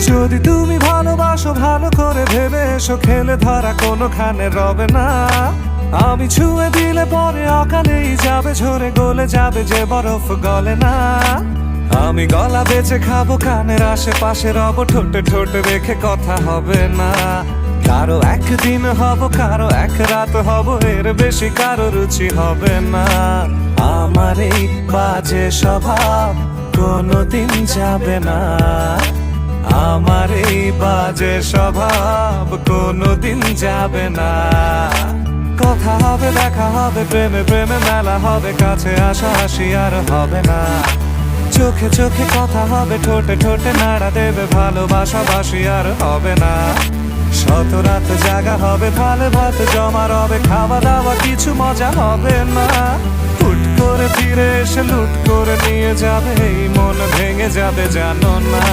যদি তুমি ভালোবাসো ভালো করে ভেবে এসো, খেলে ধরা কোনোখানে রবে না। আমি ছুঁয়ে দিলে পরে অকালেই যাবে ঝরে, গলে যাবে যে বরফ গলে না। আমি গলা বেঁচে খাবো, কানের আশেপাশে রব, ঠোঁটে ঠোঁটে রেখে কথা হবে না। কারো একদিন হব, কারো এক রাত হব, এর বেশি কারো রুচি হবে না। আমার এই বাজে স্বভাব কোনোদিন যাবে না। আমার এই বাজে স্বভাব কোনোদিন যাবে না। কথা হবে, দেখা হবে, প্রেমে প্রেমে মেলা হবে, কাছে আসা হাসি আর হবে না। চোখে চোখে কথা হবে, ঠোঁটে ঠোঁটে নাড়া দেবে, ভালোবাসা বাসি আর হবে না। শত রাত জাগা হবে, ভালো ভাত জমা রবে, খাওয়া দাওয়া কিছু মজা হবে না। হুট করে ফিরে এসে লুট করে নিয়ে যাবে, এই মন ভেঙে যাবে জানো না।